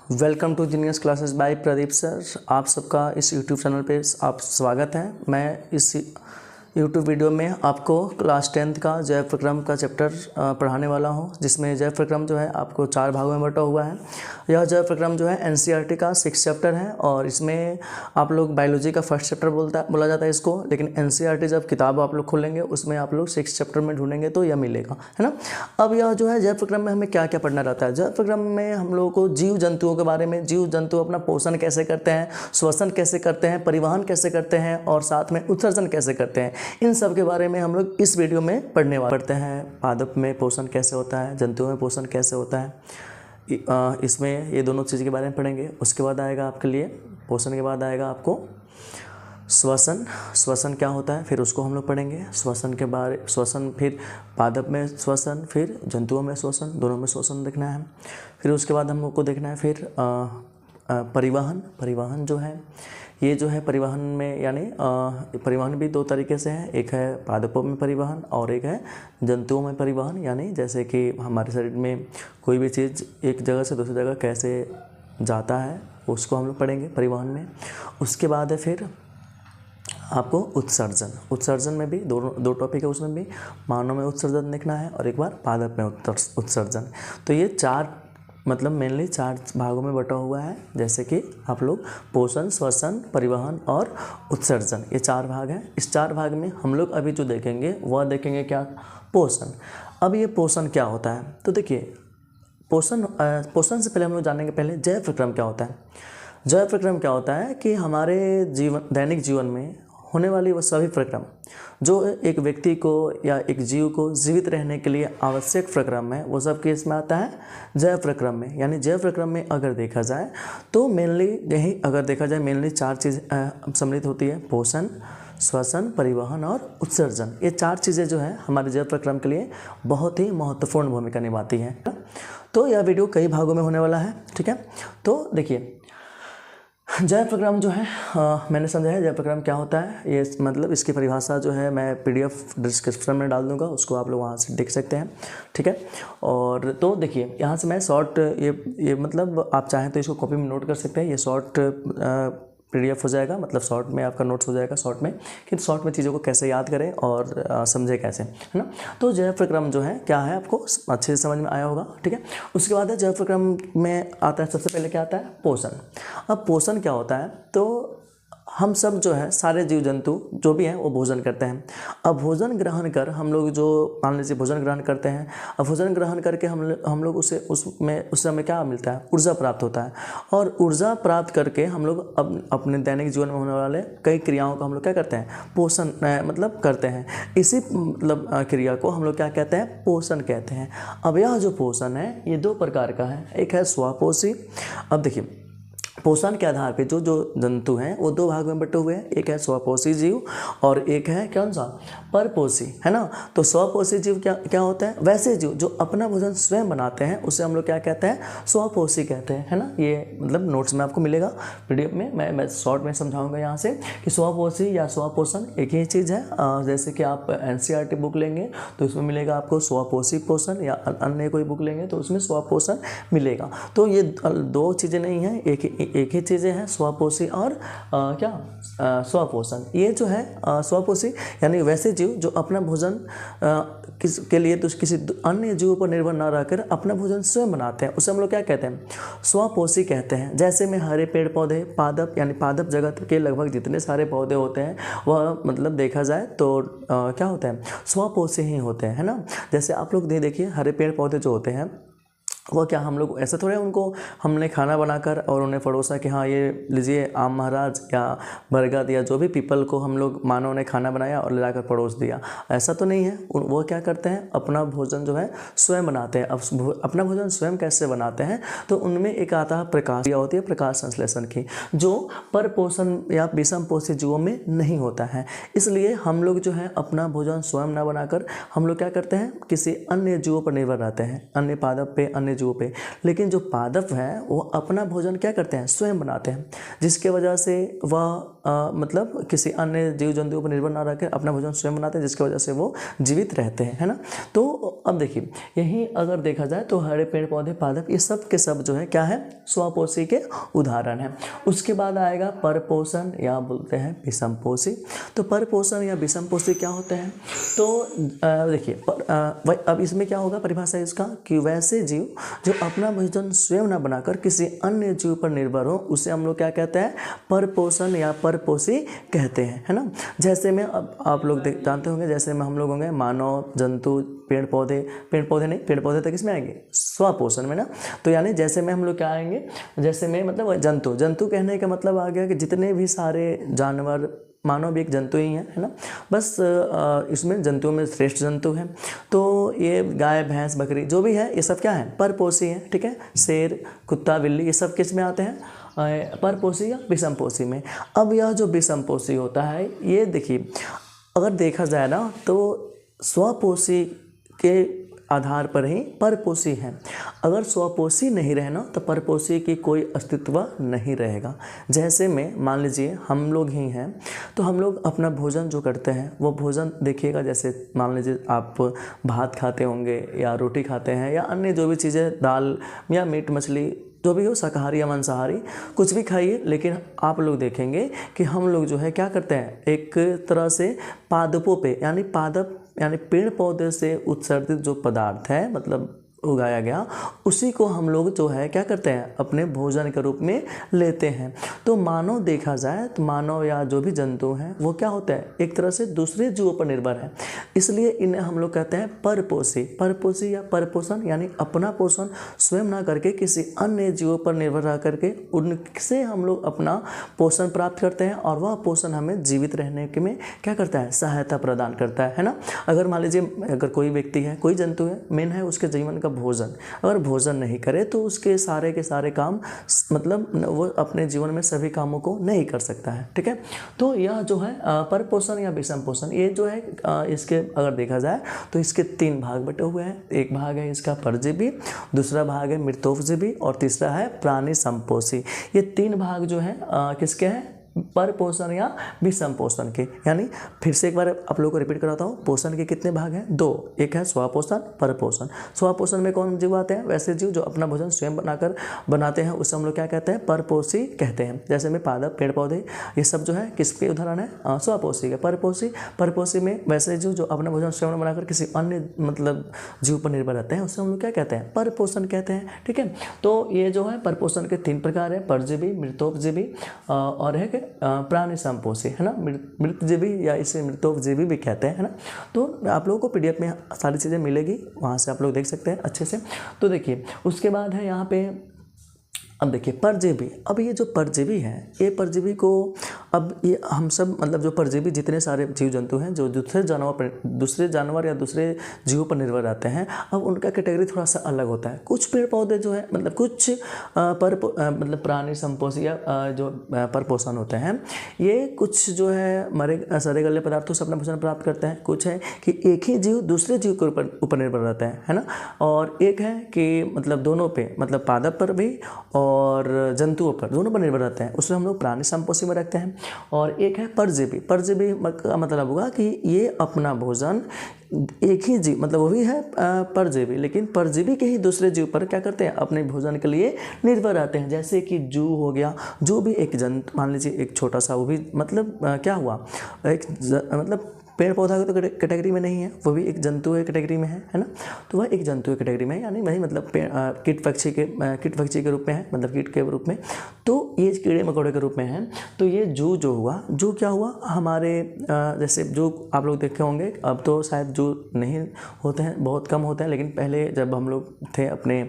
Welcome to genius classes by Pradeep sir. आप सबका इस यूट्यूब चैनल पे आप स्वागत है। मैं इस यूट्यूब वीडियो में आपको क्लास 10th का जैव प्रक्रम का चैप्टर पढ़ाने वाला हूं, जिसमें जैव प्रक्रम जो है आपको 4 भागों में बटा हुआ है। यह जैव प्रक्रम जो है एनसीईआरटी का 6 चैप्टर है और इसमें आप लोग बायोलॉजी का फर्स्ट चैप्टर बोला जाता है इसको, लेकिन एनसीईआरटी जब किताब आप लोग खोलेंगे उसमें आप लोग 6 चैप्टर में ढूंढेंगे तो यह मिलेगा, है ना। अब यह जो है जैव प्रक्रम में हमें क्या क्या पढ़ना रहता है। जैव प्रक्रम में हम लोगों को जीव जंतुओं के बारे में, जीव जंतु अपना पोषण कैसे करते हैं, श्वसन कैसे करते हैं, परिवहन कैसे करते हैं और साथ में उत्सर्जन कैसे करते हैं, इन सब के बारे में हम लोग इस वीडियो में पढ़ते हैं। पादप में पोषण कैसे होता है, जंतुओं में पोषण कैसे होता है, इसमें ये दोनों चीज़ के बारे में पढ़ेंगे। उसके बाद आएगा आपके लिए पोषण के बाद आएगा आपको श्वसन। श्वसन क्या होता है फिर उसको हम लोग पढ़ेंगे। श्वसन के बारे श्वसन, फिर पादप में श्वसन, फिर जंतुओं में श्वसन, दोनों में श्वसन देखना है। फिर उसके बाद हम लोग को देखना है फिर परिवहन। परिवहन जो है ये जो है परिवहन में यानी परिवहन भी 2 तरीके से है। एक है पादपों में परिवहन और एक है जंतुओं में परिवहन, यानी जैसे कि हमारे शरीर में कोई भी चीज़ एक जगह से दूसरी जगह कैसे जाता है उसको हम लोग पढ़ेंगे परिवहन में। उसके बाद है फिर आपको उत्सर्जन। उत्सर्जन में भी दो टॉपिक है, उसमें भी मानव में उत्सर्जन देखना है और एक बार पादप में उत्सर्जन। तो ये 4 मतलब मेनली 4 भागों में बटा हुआ है, जैसे कि आप लोग पोषण, श्वसन, परिवहन और उत्सर्जन, ये 4 भाग हैं। इस 4 भाग में हम लोग अभी जो देखेंगे वह देखेंगे क्या, पोषण। अब ये पोषण क्या होता है, तो देखिए पोषण से पहले हम लोग जानेंगे पहले जैव प्रक्रम क्या होता है। जैव प्रक्रम क्या होता है कि हमारे दैनिक जीवन में होने वाली वो सभी प्रक्रम जो एक व्यक्ति को या एक जीव को जीवित रहने के लिए आवश्यक प्रक्रम है, वो सब किस में आता है, जैव प्रक्रम में। यानी जैव प्रक्रम में अगर देखा जाए तो मेनली यही अगर देखा जाए मेनली 4 चीज़ सम्मिलित होती है, पोषण, श्वसन, परिवहन और उत्सर्जन। ये 4 चीज़ें जो है हमारे जैव प्रक्रम के लिए बहुत ही महत्वपूर्ण भूमिका निभाती हैं। तो यह वीडियो कई भागों में होने वाला है, ठीक है। तो देखिए जैव प्रक्रम जो है मैंने समझा है जैव प्रक्रम क्या होता है। ये मतलब इसकी परिभाषा जो है मैं PDF डिस्क्रिप्शन में डाल दूंगा, उसको आप लोग वहाँ से देख सकते हैं, ठीक है। और तो देखिए यहाँ से मैं शॉर्ट ये मतलब आप चाहें तो इसको कॉपी में नोट कर सकते हैं। ये शॉर्ट PDF हो जाएगा, मतलब शॉर्ट में आपका नोट्स हो जाएगा शॉर्ट में, कि शॉर्ट में चीज़ों को कैसे याद करें और समझे कैसे, है ना। तो जैव प्रक्रम जो है क्या है आपको अच्छे से समझ में आया होगा, ठीक है। उसके बाद है जैव प्रक्रम में आता है सबसे पहले क्या आता है, पोषण। अब पोषण क्या होता है, तो हम सब जो है सारे जीव जंतु जो भी हैं वो भोजन करते हैं। अब भोजन ग्रहण कर हम लोग जो मान लीजिए भोजन ग्रहण करते हैं, अब भोजन ग्रहण करके हम लोग उस समय क्या मिलता है, ऊर्जा प्राप्त होता है। और ऊर्जा प्राप्त करके हम लोग अपने दैनिक जीवन में होने वाले कई क्रियाओं का हम लोग क्या करते हैं, पोषण मतलब करते हैं। इसी मतलब क्रिया को हम लोग क्या कहते हैं, पोषण कहते हैं। अब यह जो पोषण है ये 2 प्रकार का है, एक है स्वपोषी। अब देखिए पोषण के आधार पे जो जंतु हैं वो 2 भाग में बटे हुए हैं, एक है स्वपोषी जीव और एक है कौन सा, परपोषी, है ना। तो स्वपोषी जीव क्या होता है, वैसे जीव जो अपना भोजन स्वयं बनाते हैं उसे हम लोग क्या कहते हैं, स्वपोषी कहते हैं, है ना। ये मतलब नोट्स में आपको मिलेगा PDF में, मैं शॉर्ट में समझाऊंगा यहाँ से कि स्वपोषी या स्वपोषण एक ही चीज़ है। जैसे कि आप NCERT बुक लेंगे तो उसमें मिलेगा आपको स्वपोषी पोषण, या अन्य कोई बुक लेंगे तो उसमें स्वपोषण मिलेगा। तो ये 2 चीज़ें नहीं हैं, एक ही चीज़ें हैं, स्वपोषी और स्वपोषण। ये जो है स्वपोषी यानी वैसे जीव जो अपना भोजन के लिए तो किसी अन्य जीवों पर निर्भर ना रहकर अपना भोजन स्वयं बनाते हैं, उसे हम लोग क्या कहते हैं, स्वपोषी कहते हैं। जैसे में हरे पेड़ पौधे, पादप यानी पादप जगत के लगभग जितने सारे पौधे होते हैं वह मतलब देखा जाए तो क्या होते हैं, स्वपोषी ही होते हैं, है ना। जैसे आप लोग देखिए हरे पेड़ पौधे जो होते हैं वो क्या, हम लोग ऐसा थोड़ा उनको हमने खाना बनाकर और उन्हें परोसा कि हाँ ये लीजिए आम महाराज या बरगद या जो भी पीपल को हम लोग मानव ने खाना बनाया और ले जाकर परोस दिया, ऐसा तो नहीं है। वो क्या करते हैं, अपना भोजन जो है स्वयं बनाते हैं। अब अपना भोजन स्वयं कैसे बनाते हैं, तो उनमें एक आता है प्रकाश होती है, प्रकाश संश्लेषण की, जो परपोषण या विषम पोषी जीवों में नहीं होता है। इसलिए हम लोग जो है अपना भोजन स्वयं ना बनाकर हम लोग क्या करते हैं, किसी अन्य जीवों पर निर्भर रहते हैं, अन्य पादप पे, अन्य जीवों पे। लेकिन जो पादप है वो अपना भोजन क्या करते हैं, स्वयं बनाते हैं, जिसके वजह से वह मतलब किसी अन्य जीव जंतुओं पर निर्भर ना रहकर अपना भोजन स्वयं बनाते हैं, जिसकी वजह से वो जीवित रहते हैं, है ना। तो अब देखिए यही अगर देखा जाए तो हरे पेड़ पौधे पादप ये सब के सब जो है क्या है, स्वपोषी के उदाहरण है। उसके बाद आएगा परपोषण या बोलते हैं विषमपोषी। तो परपोषण या विषमपोषी क्या होते हैं, तो देखिए अब इसमें क्या होगा परिभाषा इसका कि वैसे जीव जो अपना भोजन स्वयं न बनाकर किसी अन्य जीव पर निर्भर हो, उसे हम लोग क्या कहते हैं, परपोषण या परपोषी कहते हैं, है ना। जैसे में अब आप लोग जानते होंगे, जैसे में हम लोग होंगे मानव, जंतु, पेड़ पौधे तो किसमें आएंगे, स्वपोषण में ना। तो यानी जैसे में हम लोग क्या आएंगे, जैसे में मतलब जंतु कहने का मतलब आ गया कि जितने भी सारे जानवर, मानव भी एक जंतु ही है ना। बस इसमें जंतुओं में श्रेष्ठ जंतु है। तो ये गाय, भैंस, बकरी जो भी है ये सब क्या है, परपोषी है, ठीक है। शेर, कुत्ता, बिल्ली ये सब किस में आते हैं, परपोषी या विषमपोषी में। अब यह जो विषमपोषी होता है ये देखिए अगर देखा जाए ना तो स्वपोषी के आधार पर ही परपोषी है। अगर स्वपोषी नहीं रहना तो परपोषी की कोई अस्तित्व नहीं रहेगा। जैसे में मान लीजिए हम लोग ही हैं, तो हम लोग अपना भोजन जो करते हैं वो भोजन देखिएगा, जैसे मान लीजिए आप भात खाते होंगे या रोटी खाते हैं या अन्य जो भी चीज़ें, दाल या मीट मछली जो भी हो, शाकाहारी या मांसाहारी कुछ भी खाइए, लेकिन आप लोग देखेंगे कि हम लोग जो है क्या करते हैं, एक तरह से पादपों पे यानी पेड़ पौधे से उत्सर्जित जो पदार्थ है मतलब उगाया गया, उसी को हम लोग जो है क्या करते हैं, अपने भोजन के रूप में लेते हैं। तो मानव देखा जाए तो मानव या जो भी जंतु हैं वो क्या होता है, एक तरह से दूसरे जीवों पर निर्भर है, इसलिए इन्हें हम लोग कहते हैं परपोषी या परपोषण, यानी अपना पोषण स्वयं ना करके किसी अन्य जीवों पर निर्भर रह करके उनसे हम लोग अपना पोषण प्राप्त करते हैं, और वह पोषण हमें जीवित रहने के में क्या करता है, सहायता प्रदान करता है ना। अगर मान लीजिए अगर कोई व्यक्ति है, कोई जंतु है, मेन है उसके जीवन भोजन, अगर भोजन नहीं करे तो उसके सारे के सारे काम मतलब वो अपने जीवन में सभी कामों को नहीं कर सकता है, ठीक है। तो यह जो है परपोषण या विषमपोषण, ये जो है इसके अगर देखा जाए तो इसके 3 भाग बटे हुए हैं। एक भाग है इसका परजीवी, दूसरा भाग है मृतोपजीवी और तीसरा है प्राणी संपोषी। ये 3 भाग जो है किसके हैं, परपोषण या विषमपोषण के। यानी फिर से एक बार आप लोगों को रिपीट कराता हूँ, पोषण के कितने भाग हैं, 2। एक है स्वपोषण, परपोषण। स्वपोषण में कौन जीव आते हैं, वैसे जीव जो अपना भोजन स्वयं बनाते हैं, उसे हम लोग क्या कहते हैं, परपोषी कहते हैं। जैसे में पादप, पेड़ पौधे ये सब जो है किसके उदाहरण है, स्वपोषी के। परपोषी में वैसे जीव जो अपना भोजन स्वयं बनाकर किसी अन्य मतलब जीव पर निर्भर रहते हैं, उसे हम लोग क्या कहते हैं, परपोषण कहते हैं, ठीक है। तो ये जो है परपोषण के 3 प्रकार है, परजीवी, मृतोपजीवी और है प्राणी संपोषी, है ना। मृतजीवी या इसे मृतोपजीवी भी कहते हैं, है ना। तो आप लोगों को पीडीएफ में सारी चीज़ें मिलेगी, वहाँ से आप लोग देख सकते हैं अच्छे से। तो देखिए उसके बाद है यहाँ पे, अब देखिए परजीवी। अब ये जो परजीवी है, ये परजीवी को अब ये हम सब मतलब जो परजीवी जितने सारे जीव जंतु हैं जो दूसरे जानवर या दूसरे जीवों पर निर्भर रहते हैं, अब उनका कैटेगरी थोड़ा सा अलग होता है। कुछ पेड़ पौधे जो है मतलब कुछ मतलब प्राणी संपोषी या जो परपोषण होते हैं, ये कुछ जो है सड़े गले पदार्थों से अपना भोजन प्राप्त करते हैं। कुछ है कि एक ही जीव दूसरे जीव के ऊपर निर्भर रहता है ना। और एक है कि मतलब दोनों पे मतलब पादप पर भी और जंतुओं पर, दोनों पर निर्भर रहते हैं, उसमें हम लोग प्राणी संपोषी में रखते हैं। और एक है परजीवी का मतलब होगा कि ये अपना भोजन एक ही जीव मतलब वो भी है परजीवी, लेकिन परजीवी के ही दूसरे जीव पर क्या करते हैं, अपने भोजन के लिए निर्भर रहते हैं। जैसे कि जू हो गया, जो भी एक जंतु मान लीजिए एक छोटा सा, वो भी मतलब क्या हुआ, एक मतलब पेड़ पौधा तो कैटेगरी में नहीं है, वो भी एक जंतु है कैटेगरी में है ना। तो वह एक जंतु है कैटेगरी में, यानी वही मतलब कीट पक्षी के रूप में है, मतलब कीट के रूप में। तो ये कीड़े मकोड़े के रूप में है। तो ये जू जो हुआ, जू क्या हुआ हमारे जैसे जो आप लोग देखे होंगे, अब तो शायद जू नहीं होते हैं, बहुत कम होते हैं, लेकिन पहले जब हम लोग थे अपने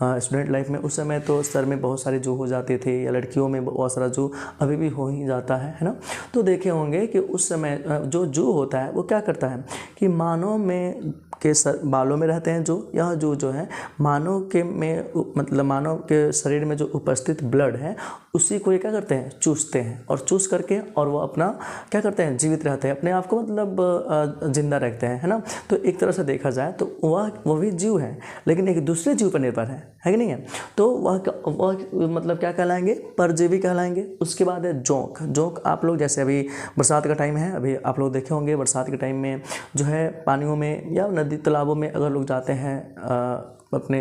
स्टूडेंट लाइफ में, उस समय तो सर में बहुत सारे जू हो जाते थे, या लड़कियों में बहुत सारा जू अभी भी हो ही जाता है ना। तो देखे होंगे कि उस समय जो जू होता है वो क्या करता है कि मानव में के बालों में रहते हैं जो, यह जो है मानव के में मतलब मानव के शरीर में जो उपस्थित ब्लड है उसी को ये क्या करते हैं, चूसते हैं, और चूस करके और वो अपना क्या करते हैं, जीवित रहते हैं, अपने आप को मतलब जिंदा रखते हैं, है ना। तो एक तरह से देखा जाए तो वह भी जीव है, लेकिन एक दूसरे जीव पर निर्भर है कि नहीं है। तो वह मतलब क्या कहलाएंगे, परजीवी कहलाएंगे। उसके बाद है जोंक। जोंक आप लोग जैसे अभी बरसात का टाइम है, अभी आप लोग देखे होंगे बरसात के टाइम में जो है पानियों में या नदी तालाबों में अगर लोग जाते हैं अपने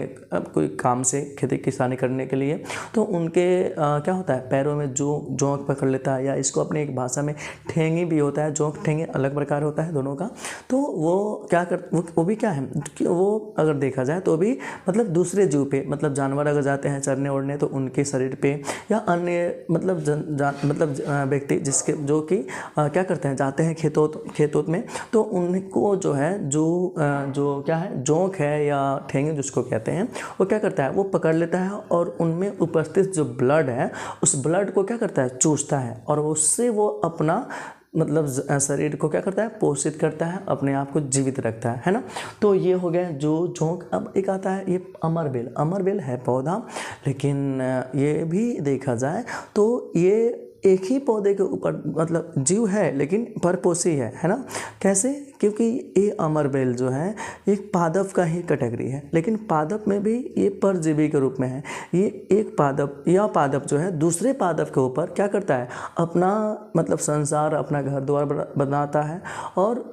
कोई काम से खेती किसानी करने के लिए, तो उनके क्या होता है, पैरों में जो जोंक पकड़ लेता है, या इसको अपने एक भाषा में ठेंगी भी होता है। जोंक ठेंगे अलग प्रकार होता है दोनों का। तो वो क्या वो भी क्या है कि वो अगर देखा जाए तो भी मतलब दूसरे जीव पे, मतलब जानवर अगर जाते हैं चरने ओढ़ने तो उनके शरीर पे, या अन्य मतलब व्यक्ति जिसके जो कि क्या करते हैं, जाते हैं खेतों में, तो उनको जो है जो क्या है, जोंक है या ठेंगे जिसको कहते हैं, वो क्या करता है, वो पकड़ लेता है और उनमें उपस्थित जो ब्लड है उस ब्लड को क्या करता है, चूसता है, और उससे वो अपना मतलब शरीर को क्या करता है, पोषित करता है, अपने आप को जीवित रखता है ना। तो ये हो गया जो जोंक। अब एक आता है ये अमरबेल। अमरबेल है पौधा, लेकिन ये भी देखा जाए तो ये एक ही पौधे के ऊपर मतलब जीव है, लेकिन परपोषी है ना। कैसे, क्योंकि ये अमरबेल जो है एक पादप का ही कैटेगरी है, लेकिन पादप में भी ये परजीवी के रूप में है। ये एक पादप या पादप जो है दूसरे पादप के ऊपर क्या करता है, अपना मतलब संसार, अपना घर द्वार बनाता है, और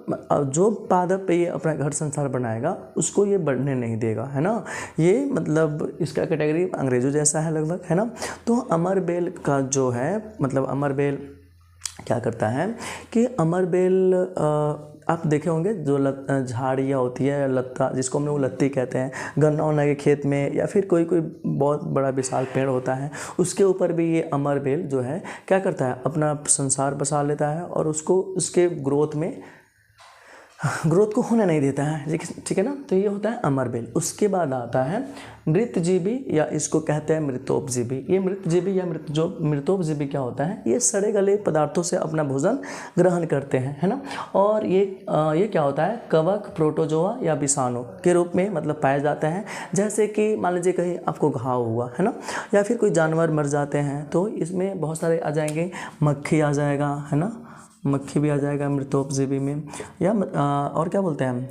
जो पादप पे ये अपना घर संसार बनाएगा उसको ये बढ़ने नहीं देगा, है ना। ये मतलब इसका कैटेगरी अंग्रेजों जैसा है लगभग, है ना। तो अमरबेल का जो है मतलब अमरबेल क्या करता है कि अमरबेल आप देखे होंगे जो झाड़ियाँ होती है, लत्ता जिसको हम लोग लत्ती कहते हैं, गन्ना उन्ना के खेत में, या फिर कोई बहुत बड़ा विशाल पेड़ होता है उसके ऊपर भी ये अमरबेल जो है क्या करता है, अपना संसार बसा लेता है, और उसको उसके ग्रोथ को होने नहीं देता है, ठीक है ना। तो ये होता है अमरबेल। उसके बाद आता है मृतजीवी, या इसको कहते हैं मृतोपजीवी। ये मृतजीवी या मृतोपजीवी क्या होता है, ये सड़े गले पदार्थों से अपना भोजन ग्रहण करते हैं, है ना। और ये क्या होता है, कवक, प्रोटोजोआ या विषाणु के रूप में मतलब पाए जाते हैं। जैसे कि मान लीजिए कहीं आपको घाव हुआ, है ना, या फिर कोई जानवर मर जाते हैं, तो इसमें बहुत सारे आ जाएंगे, मक्खी आ जाएगा, है ना, मक्खी भी आ जाएगा मृतोपजीवी में, या और क्या बोलते हैं,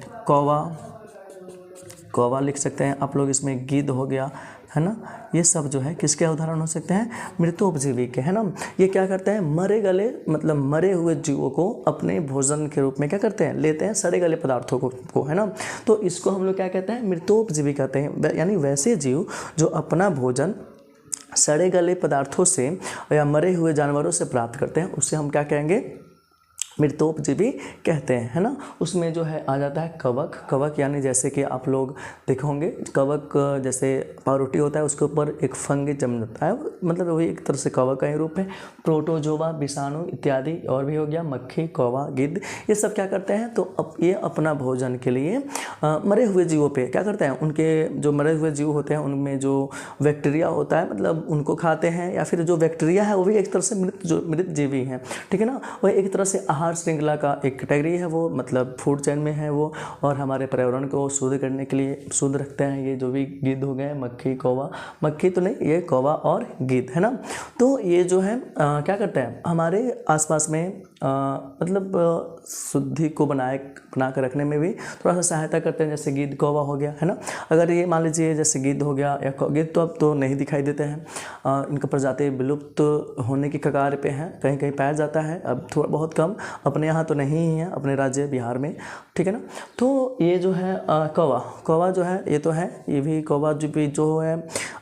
कौवा लिख सकते हैं आप लोग। इसमें गिद्ध हो गया, है ना। ये सब जो है किसके उदाहरण हो सकते हैं, मृतोपजीवी के, है ना। ये क्या करते हैं, मरे गले मतलब मरे हुए जीवों को अपने भोजन के रूप में क्या करते हैं, लेते हैं, सड़े गले पदार्थों को, है ना। तो इसको हम लोग क्या कहते हैं, मृतोपजीवी कहते हैं। यानी वैसे जीव जो अपना भोजन सड़े गले पदार्थों से या मरे हुए जानवरों से प्राप्त करते हैं, उससे हम क्या कहेंगे, मृतोपजीवी कहते हैं, है ना। उसमें जो है आ जाता है कवक यानी जैसे कि आप लोग देखे होंगे, कवक जैसे पावरोटी होता है उसके ऊपर एक फंगी जम जाता है, मतलब वही एक तरह से कवक का ही रूप है। प्रोटोजोआ, विषाणु इत्यादि, और भी हो गया मक्खी, कौवा, गिद्ध, ये सब क्या करते हैं, तो अब ये अपना भोजन के लिए मरे हुए जीवों पे क्या करते हैं, उनके जो मरे हुए जीव होते हैं उनमें जो बैक्टीरिया होता है मतलब उनको खाते हैं, या फिर जो बैक्टीरिया है वो भी एक तरह से मृत जीवी हैं, ठीक है ना। वह एक तरह से आहार श्रृंखला का एक कैटेगरी है, वो मतलब फूड चेन में है वो, और हमारे पर्यावरण को शुद्ध करने के लिए शुद्ध रखते हैं। ये जो भी गिद्ध हो गए, मक्खी, कौवा, मक्खी तो नहीं, ये कौवा और गिद्ध, है ना। तो ये जो है क्या करते हैं, हमारे आसपास में मतलब शुद्धि को बना कर रखने में भी थोड़ा सा सहायता करते हैं। जैसे गिद्ध, कौवा हो गया, है ना। अगर ये मान लीजिए जैसे गिद्ध हो गया या गिद्ध तो अब तो नहीं दिखाई देते हैं, इनका प्रजाति विलुप्त होने की कगार पे है, कहीं कहीं पाया जाता है, अब थोड़ा बहुत कम, अपने यहाँ तो नहीं ही है, अपने राज्य बिहार में, ठीक है ना। तो ये जो है कौवा जो है, ये तो है, ये भी कौवा जो है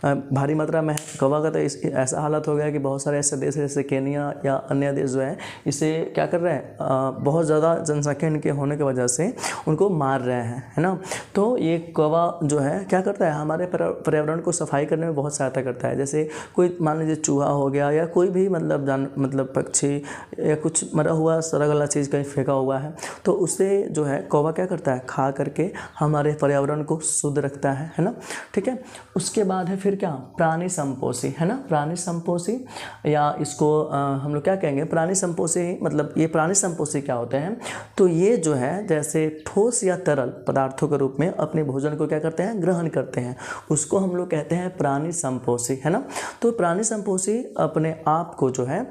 भारी मात्रा में है। कौवा का तो ऐसा हालत हो गया कि बहुत सारे ऐसे देश जैसे केनिया या अन्य देश जो है इसे क्या कर रहे हैं, बहुत ज़्यादा जनसंख्या इनके होने की वजह से उनको मार रहे हैं, है ना। तो ये कौवा जो है क्या करता है, हमारे पर्यावरण को सफाई करने में बहुत सहायता करता है। जैसे कोई मान लीजिए चूहा हो गया या कोई भी मतलब पक्षी या कुछ मरा हुआ सड़ा गला चीज़ कहीं फेंका हुआ है तो उससे जो है कौवा क्या करता है, खा करके हमारे पर्यावरण को शुद्ध रखता है ना। ठीक है, उसके बाद है फिर क्या, प्राणी संपोषी, है ना। प्राणी संपोषी या इसको हम लोग क्या कहेंगे, प्राणी संपोषी, मतलब ये प्राणी संपोषी क्या होते हैं, तो ये जो है जैसे ठोस या तरल पदार्थों के रूप में अपने भोजन को क्या करते हैं, ग्रहण करते हैं, उसको हम लोग कहते हैं प्राणी संपोषी, है ना। तो प्राणी संपोषी अपने आप को जो है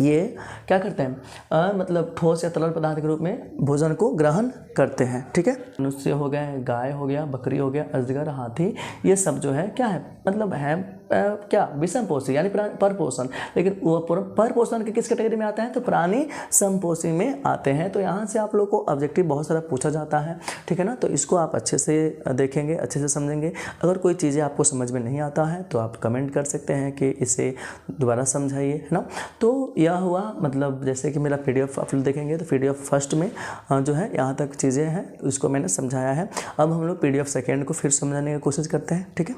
ये क्या करते हैं, मतलब ठोस या तरल पदार्थ के रूप में भोजन को ग्रहण करते हैं। ठीक है, मनुष्य हो गए, गाय हो गया, बकरी हो गया, अजगर, हाथी, ये सब जो है क्या है, मतलब है क्या, विषमपोषी यानी परपोषण, लेकिन वो परपोषण के किस कैटेगरी में आते हैं, तो प्राणी संपोषी में आते हैं। तो यहाँ से आप लोग को ऑब्जेक्टिव बहुत सारा पूछा जाता है, ठीक है ना। तो इसको आप अच्छे से देखेंगे, अच्छे से समझेंगे। अगर कोई चीज़ें आपको समझ में नहीं आता है तो आप कमेंट कर सकते हैं कि इसे दोबारा समझाइए, है ना। तो यह हुआ, मतलब जैसे कि मेरा PDF आप लोग देखेंगे तो PDF फर्स्ट में जो है यहाँ तक चीज़ें हैं उसको मैंने समझाया है। अब हम लोग PDF सेकेंड को फिर समझाने की कोशिश करते हैं, ठीक है।